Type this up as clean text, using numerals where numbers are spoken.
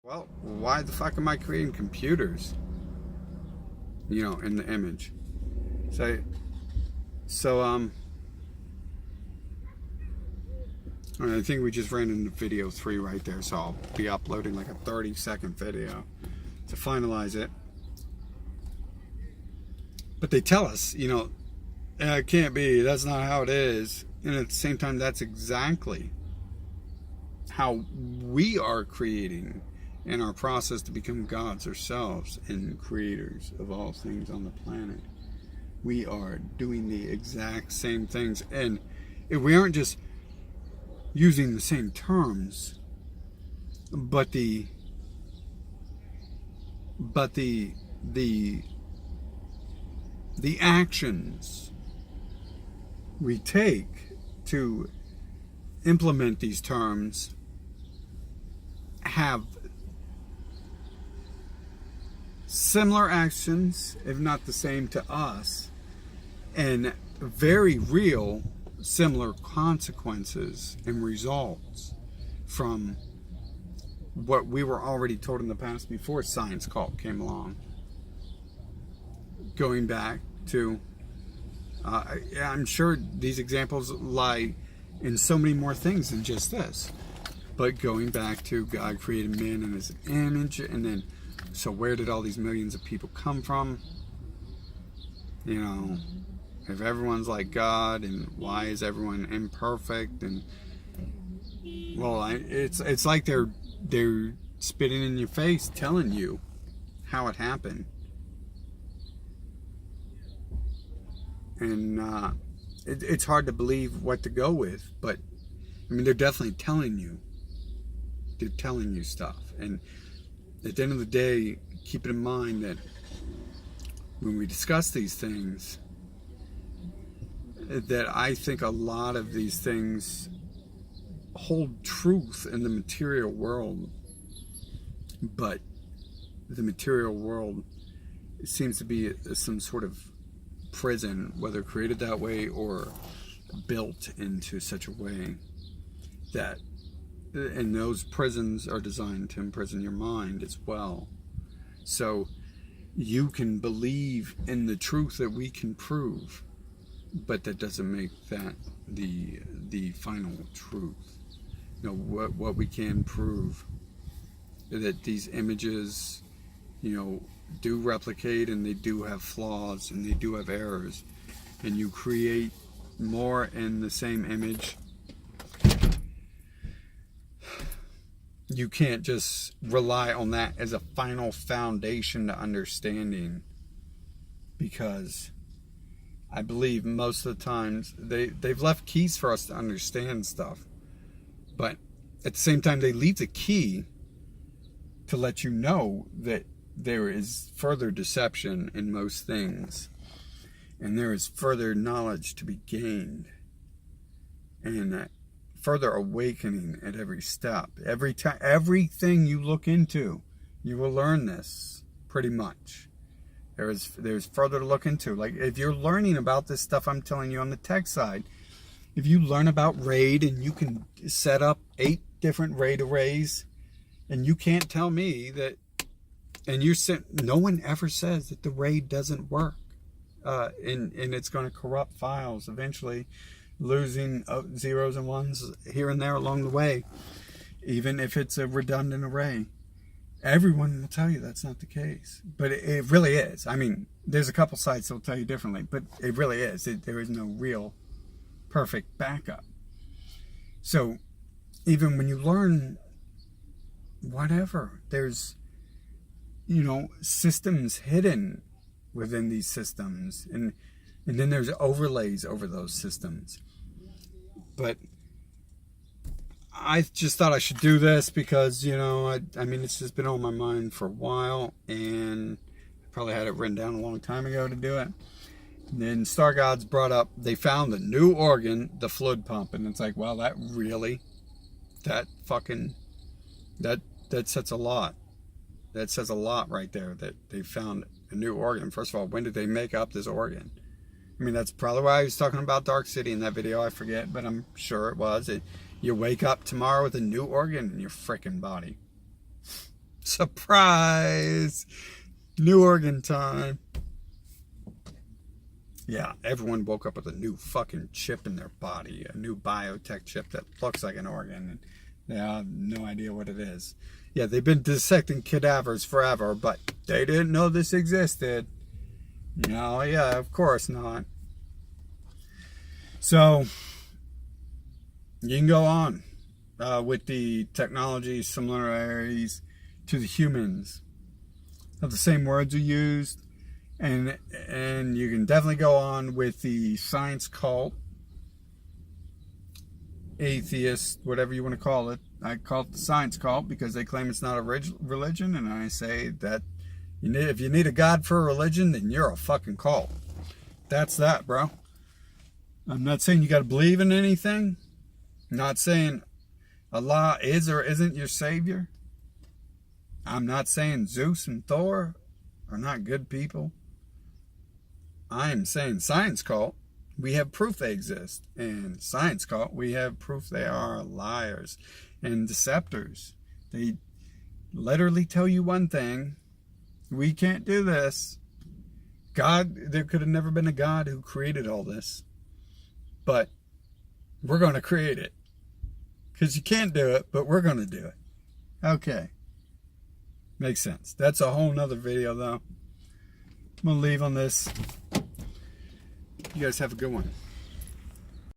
Well, why the fuck am I creating computers? In the image. So, I think we just ran into video 3 right there, so I'll be uploading like a 30-second video to finalize it. But they tell us, it can't be, that's not how it is. And at the same time, that's exactly how we are creating in our process to become gods ourselves and creators of all things on the planet. We are doing the exact same things, and if we aren't just using the same terms, but the actions we take to implement these terms have similar actions, if not the same to us, and very real similar consequences and results from what we were already told in the past before science came along. Going back to, I'm sure these examples lie in so many more things than just this, but going back to God created man in his image, and then so where did all these millions of people come from? If everyone's like God, and why is everyone imperfect? And well, it's like they're spitting in your face, telling you how it happened, and it's hard to believe what to go with. But I mean, they're definitely telling you. They're telling you stuff, and at the end of the day, keep it in mind that when we discuss these things, that I think a lot of these things hold truth in the material world, but the material world seems to be some sort of prison, whether created that way or built into such a way that, and those prisons are designed to imprison your mind as well. So you can believe in the truth that we can prove, but that doesn't make that the final truth. What we can prove, that these images, do replicate, and they do have flaws, and they do have errors, and you create more in the same image. You can't just rely on that as a final foundation to understanding, because I believe most of the times they've left keys for us to understand stuff, but at the same time they leave the key to let you know that there is further deception in most things, and there is further knowledge to be gained, and further awakening at every step. Everything you look into, you will learn this pretty much. There's further to look into. Like if you're learning about this stuff I'm telling you on the tech side, if you learn about RAID and you can set up 8 different RAID arrays, and you can't tell me that, and no one ever says that the RAID doesn't work, and it's going to corrupt files eventually, losing zeros and ones here and there along the way, even if it's a redundant array. Everyone will tell you that's not the case, but it really is. I mean, there's a couple sites that will tell you differently, but it really is. There is no real perfect backup. So even when you learn whatever, there's systems hidden within these systems, and then there's overlays over those systems. But I just thought I should do this because, I mean, it's just been on my mind for a while, and I probably had it written down a long time ago to do it. And then Star Gods brought up, they found a new organ, the fluid pump, and it's like, wow, that says a lot. That says a lot right there, that they found a new organ. First of all, when did they make up this organ? I mean, that's probably why I was talking about Dark City in that video. I forget, but I'm sure it was. You wake up tomorrow with a new organ in your frickin' body. Surprise! New organ time. Yeah, everyone woke up with a new fucking chip in their body, a new biotech chip that looks like an organ, and they have no idea what it is. Yeah, they've been dissecting cadavers forever, but they didn't know this existed. No, yeah, of course not. So, you can go on with the technology similarities to the humans. Have the same words are used, and you can definitely go on with the science cult, atheist, whatever you want to call it. I call it the science cult because they claim it's not a religion, and I say that if you need a god for a religion, then you're a fucking cult. That's that, bro. I'm not saying you got to believe in anything. I'm not saying Allah is or isn't your savior. I'm not saying Zeus and Thor are not good people. I'm saying science cult, we have proof they exist. And science cult, we have proof they are liars and deceptors. They literally tell you one thing. We can't do this. God, there could have never been a God who created all this. But we're going to create it. Because you can't do it, but we're going to do it. Okay. Makes sense. That's a whole nother video, though. I'm going to leave on this. You guys have a good one.